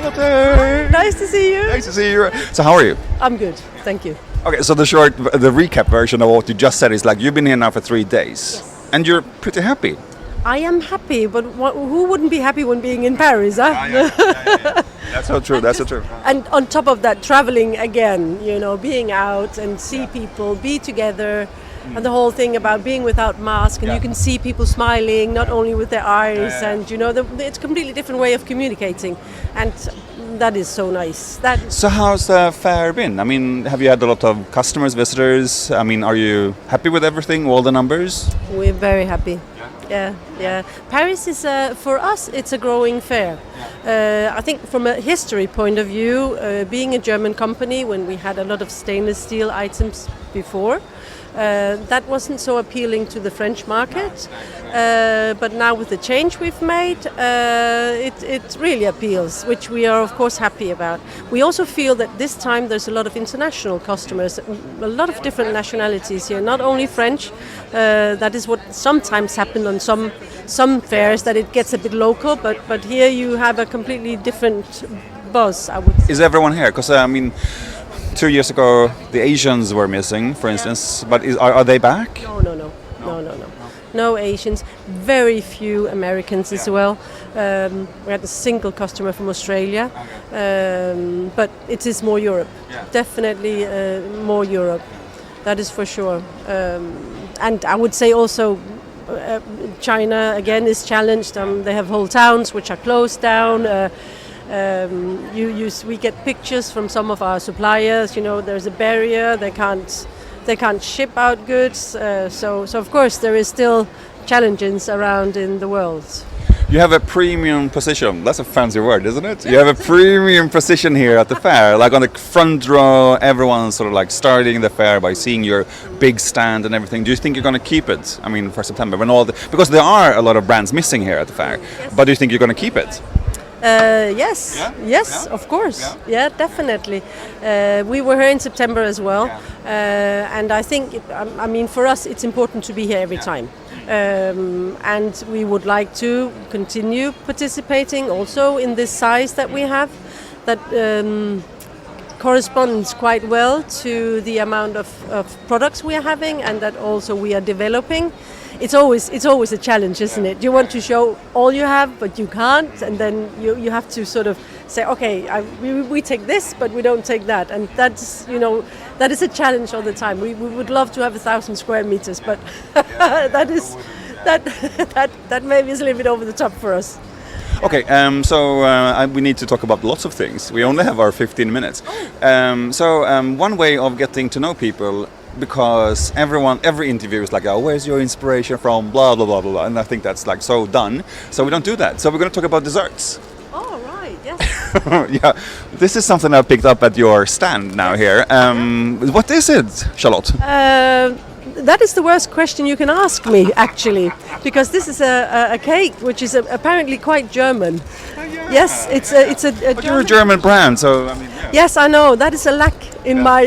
Charlotte! Nice to see you. Nice to see you. So how are you? I'm good, thank you. Okay, so the recap version of what you just said is like you've been here now for 3 days, and you're pretty happy. I am happy, but who wouldn't be happy when being in Paris, huh? That's so true, that's so true. And on top of that, traveling again, being out and see people, be together, and the whole thing about being without mask, and you can see people smiling, not only with their eyes, and it's a completely different way of communicating, and that is so nice. So how's the fair been? I mean, have you had a lot of customers, visitors? I mean, are you happy with everything, all the numbers? We're very happy. Yeah. Paris is, for us, it's a growing fair. I think from a history point of view, being a German company, when we had a lot of stainless steel items before, that wasn't so appealing to the French market. But now with the change we've made, it really appeals, which we are of course happy about. We also feel that this time there's a lot of international customers, a lot of different nationalities here, not only French. That is what sometimes happens on some fairs, that it gets a bit local, but here you have a completely different buzz, I would say. Is everyone here? Because I mean, 2 years ago the Asians were missing, for instance, but are they back? No. No Asians, very few Americans as well. We had a single customer from Australia, but it is more Europe. Definitely more Europe, that is for sure. And I would say also China again is challenged. They have whole towns which are closed down. We get pictures from some of our suppliers. There's a barrier. They can't ship out goods. So of course there is still challenges around in the world. You have a premium position. That's a fancy word, isn't it? You have a premium position here at the fair. Like on the front row, everyone's sort of like starting the fair by seeing your big stand and everything. Do you think you're going to keep it? I mean, for September, because there are a lot of brands missing here at the fair. Yes. But do you think you're going to keep it? Yes. Yes, of course. Yeah, definitely. We were here in September as well, and I think, for us, it's important to be here every time. And we would like to continue participating also in this size that we have, that corresponds quite well to the amount of products we are having, and that also we are developing. It's always a challenge, isn't it? You want to show all you have, but you can't, and then you have to sort of say, okay, we take this, but we don't take that, and that's that is a challenge all the time. We would love to have 1,000 square meters, but that maybe is a little bit over the top for us. Okay, we need to talk about lots of things. We only have our 15 minutes. One way of getting to know people, because every interview is like, oh, where's your inspiration from, blah, blah, blah, blah, and I think that's like so done. So we don't do that. So we're going to talk about desserts. Oh, right, yes. Yeah, this is something I picked up at your stand now here. What is it, Charlotte? That is the worst question you can ask me, actually, because this is a cake which is apparently quite German. Yes, it's a But you're a German brand, so I mean. Yeah. Yes, I know. That is a lack in my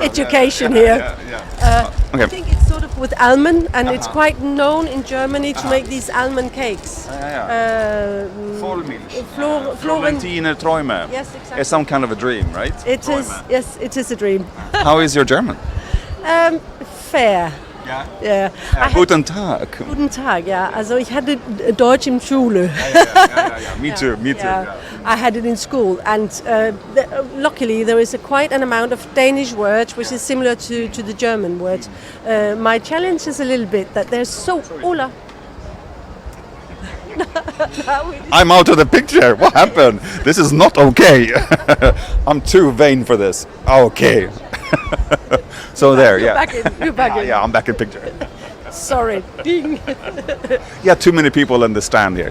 education here. Okay. I think it's sort of with almond, and it's quite known in Germany to make these almond cakes. Florentine Dreams. Yes, exactly. It's some kind of a dream, right? It is. Yes, it is a dream. How is your German? Fair. Ja. Guten Tag. Guten Tag, ja. Also ich hatte Deutsch in Schule. Me too. I had it in school, and luckily there is quite an amount of Danish words which is similar to the German words. My challenge is a little bit that there's so... Ola. I'm out of the picture. What happened? This is not okay. I'm too vain for this. Okay. So there, You're back in. Yeah, I'm back in picture. Sorry. Ding. Yeah, too many people in the stand here.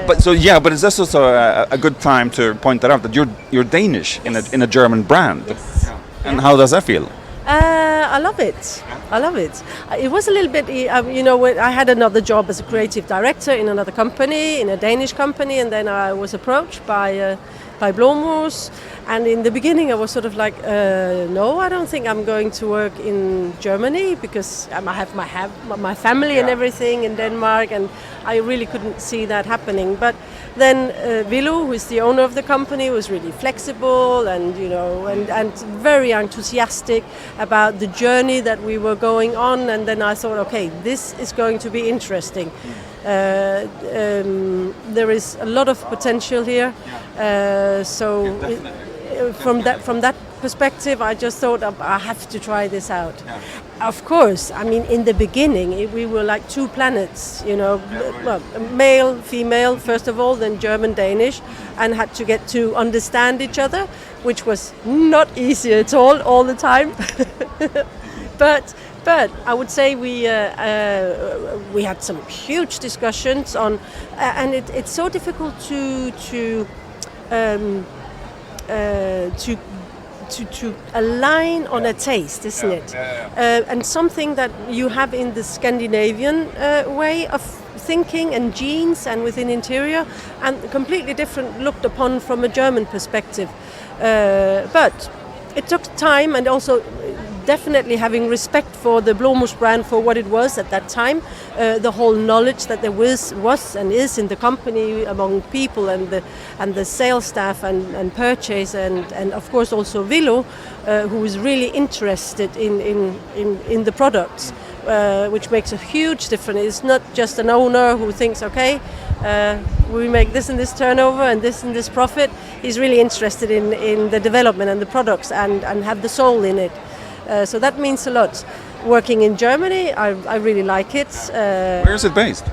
But it's also a good time to point that out, that you're Danish in a German brand. Yes. And how does that feel? I love it. It was a little bit, I had another job as a creative director in another company, in a Danish company, and then I was approached by Blomus, and in the beginning I was sort of like, no, I don't think I'm going to work in Germany, because I have my family and everything in Denmark, and I really couldn't see that happening. But Then Vilo, who is the owner of the company, was really flexible and and very enthusiastic about the journey that we were going on. And then I thought, okay, this is going to be interesting. There is a lot of potential here. From that perspective, I just thought I have to try this out. Yeah. Of course, I mean, in the beginning, we were like two planets, well, male, female, first of all, then German, Danish, and had to get to understand each other, which was not easy at all the time. But I would say we had some huge discussions on, and it's so difficult to align on a taste, isn't it? And something that you have in the Scandinavian way of thinking and genes and within interior, and completely different looked upon from a German perspective. But it took time, and also definitely having respect for the Blomus brand for what it was at that time, the whole knowledge that there was and is in the company among people and the sales staff and purchase and of course also Vilo, who is really interested in the products, which makes a huge difference. It's not just an owner who thinks, okay, we make this and this turnover and this profit. He's really interested in the development and the products and have the soul in it. So that means a lot. Working in Germany, I really like it. Where is it based?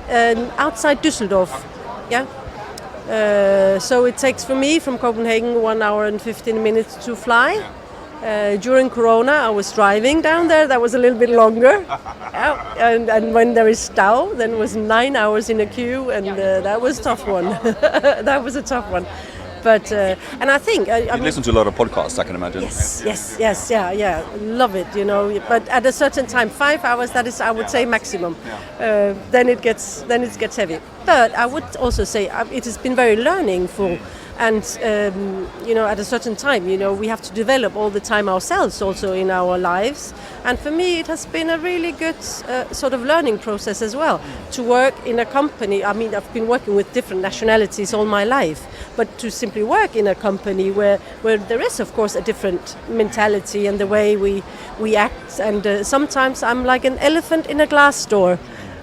Outside Düsseldorf. Yeah. So it takes for me from Copenhagen 1 hour and 15 minutes to fly. During Corona, I was driving down there. That was a little bit longer. And when there is Stau, then it was 9 hours in a queue, and that was a tough one. That was a tough one. But and I think you listen to a lot of podcasts, I can imagine. Yes, yeah, love it, But at a certain time, 5 hours, that is, I would say, maximum. Then it gets heavy. But I would also say it has been very learning. And at a certain time, we have to develop all the time ourselves, also in our lives. And for me, it has been a really good sort of learning process as well to work in a company. I mean, I've been working with different nationalities all my life, but to simply work in a company where there is, of course, a different mentality and the way we act. And sometimes I'm like an elephant in a glass door,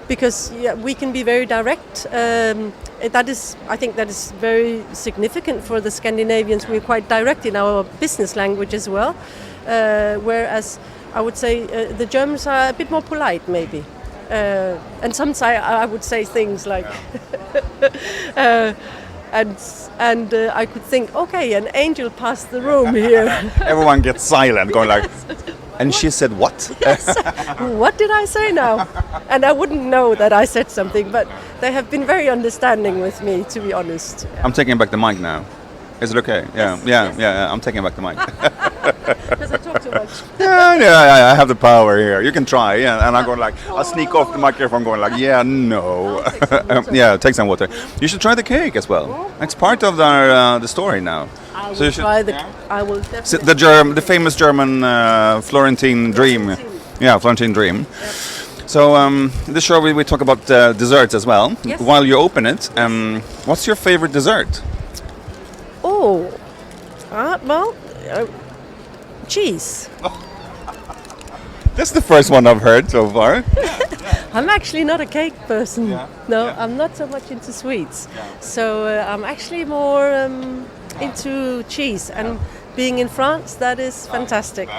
because we can be very direct. I think that is very significant for the Scandinavians. We're quite direct in our business language as well, whereas I would say the Germans are a bit more polite, maybe. And sometimes I would say things like, and I could think, okay, an angel passed the room here. Everyone gets silent, going like, and she said what? Yes. What did I say now? And I wouldn't know that I said something, but they have been very understanding with me, to be honest. I'm taking back the mic now. Is it okay? Yeah. I'm taking back the mic. Because I talk too much. Yeah, I have the power here. You can try, and I'm going like, I'll sneak off the microphone going like, no. Take some water. You should try the cake as well. It's part of the story now. I will try the. I will definitely. The famous German Florentine Dream. Yeah, Florentine Dream. Yep. So this show we talk about desserts as well. Yes. While you open it, what's your favorite dessert? Cheese. That's the first one I've heard so far. I'm actually not a cake person. No, Yeah. I'm not so much into sweets. So I'm actually more into cheese. And being in France, that is fantastic.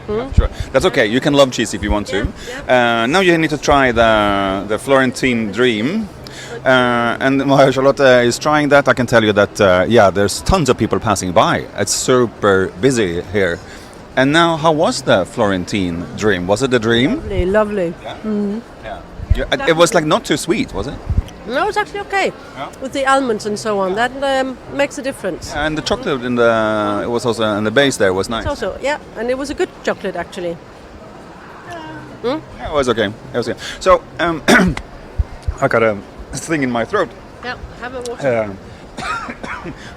Sure. That's okay. You can love cheese if you want to. Now you need to try the Florentine Dream. And while Charlotte is trying that, I can tell you that, there's tons of people passing by. It's super busy here. And now, how was the Florentine Dream? Was it a dream? Lovely. Yeah? Mm-hmm. It was like not too sweet, was it? No, it's actually okay. With the almonds and so on. That makes a difference. And the chocolate it was also in the base there was nice. It's also, and it was a good chocolate actually. Yeah, it was okay. So, I got a thing in my throat. Yeah, have a water.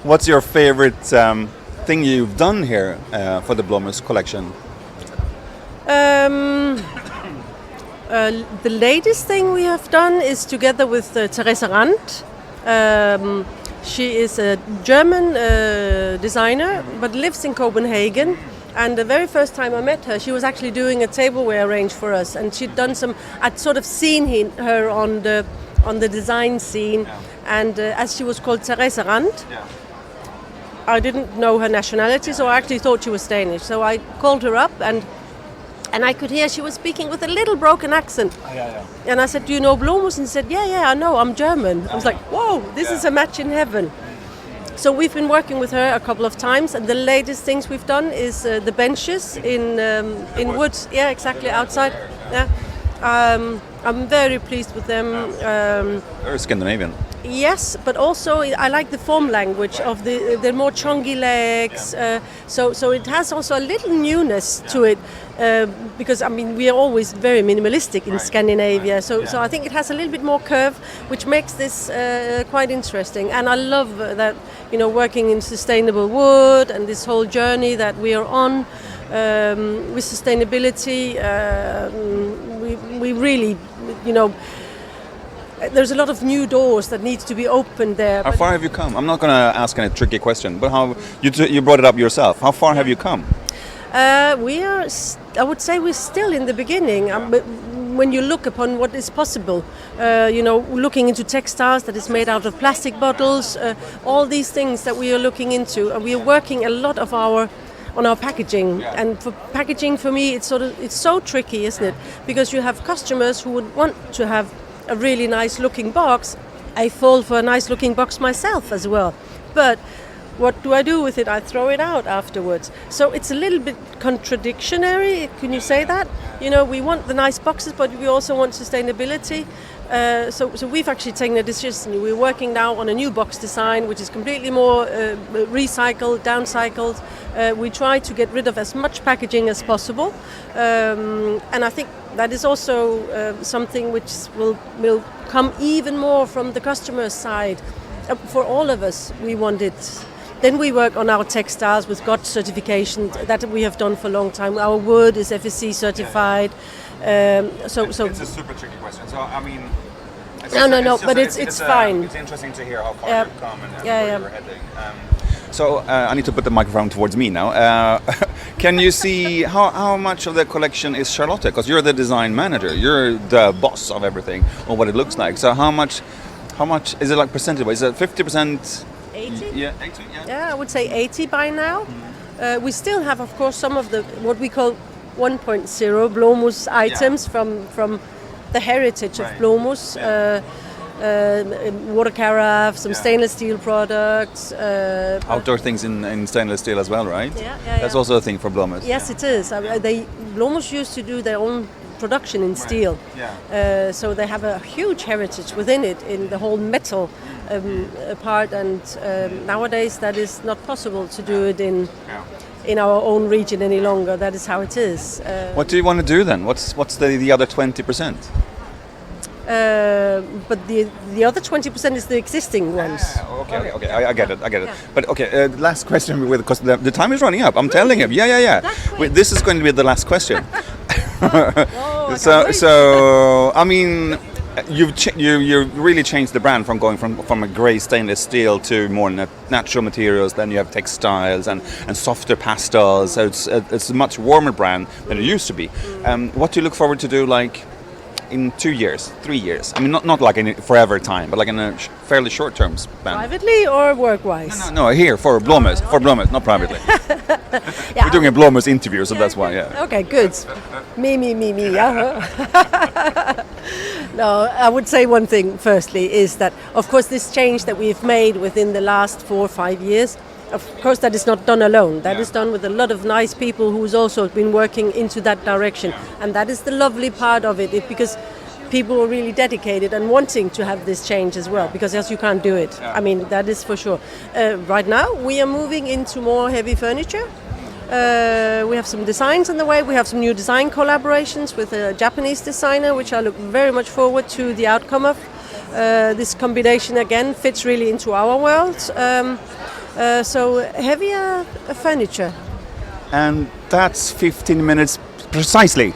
What's your favorite thing you've done here for the Blomus collection? The latest thing we have done is together with Theresa Rand. She is a German designer, but lives in Copenhagen. And the very first time I met her, she was actually doing a tableware range for us, and she'd done some. I'd sort of seen her on the design scene, and as she was called Therese Rand, I didn't know her nationality, so I actually thought she was Danish. So I called her up, and I could hear she was speaking with a little broken accent. And I said, "Do you know Blomus?" And she said, "Yeah, I know. I'm German." I was like, "Whoa, this is a match in heaven." So we've been working with her a couple of times, and the latest things we've done is the benches in wood. Yeah, exactly, outside. Yeah, I'm very pleased with them. Very Scandinavian. Yes, but also I like the form language of the more chunky legs. So it has also a little newness to it, because I mean we are always very minimalistic in Scandinavia. So I think it has a little bit more curve, which makes this quite interesting. And I love that, you know, working in sustainable wood and this whole journey that we are on with sustainability. We really, you know. There's a lot of new doors that need to be opened there. How far have you come? I'm not going to ask any tricky question, but how you brought it up yourself. How far have you come? We are. I would say we're still in the beginning. But when you look upon what is possible, you know, looking into textiles that is made out of plastic bottles, all these things that we are looking into, and we are working a lot of on our packaging. And for packaging, for me, it's so tricky, isn't it? Because you have customers who would want to have a really nice looking box. I fall for a nice looking box myself as well, but what do I do with it? I throw it out afterwards. So it's a little bit contradictory, can you say that? You know, we want the nice boxes, but we also want sustainability. So we've actually taken a decision. We're working now on a new box design, which is completely more recycled, downcycled. We try to get rid of as much packaging as possible, and I think that is also something which will come even more from the customer side. For all of us, we want it. Then we work on our textiles with GOT certification that we have done for a long time. Our wood is FSC certified. So it's a super tricky question. So I mean, no, but it's fine. It's interesting to hear how far you've come and where you're heading. So I need to put the microphone towards me now. Can you see how much of the collection is Charlotte? Because you're the design manager. You're the boss of everything, or what it looks like. So how much is it, like percentage? Is it 50%? 80? Yeah, 80. Yeah, I would say 80 by now. We still have, of course, some of the what we call 1.0 Blomus items from the heritage of Blomus. Water carafe, some stainless steel products. Outdoor things in stainless steel as well, right? Yeah. That's also a thing for Blomus. Yes, it is. Blomus used to do their own production in steel. So they have a huge heritage within it, in the whole metal part, and nowadays that is not possible to do it in our own region any longer. That is how it is. What do you want to do then? What's the other 20%? But the other 20% is the existing ones. Okay. I get it. Yeah. But okay, last question, because the time is running up. I'm telling him. Yeah. This is going to be the last question. So I mean, you really changed the brand from going from a grey stainless steel to more natural materials. Then you have textiles and softer pastels. So it's a much warmer brand than it used to be. What do you look forward to do, like in 2 years, 3 years? I mean, not like in forever time, but like in a fairly short term span. Privately or work-wise? No, here for Blomus, not privately. We're doing a Blomus interview, so that's why. Yeah. Okay, good. Me. No, I would say one thing firstly is that, of course, this change that we've made within the last 4 or 5 years, of course, that is not done alone. That is done with a lot of nice people who's also been working into that direction. And that is the lovely part of it, because people are really dedicated and wanting to have this change as well, because else you can't do it. I mean, that is for sure. Right now, we are moving into more heavy furniture. We have some designs on the way. We have some new design collaborations with a Japanese designer, which I look very much forward to the outcome of. This combination, again, fits really into our world. So heavier furniture. And that's 15 minutes precisely.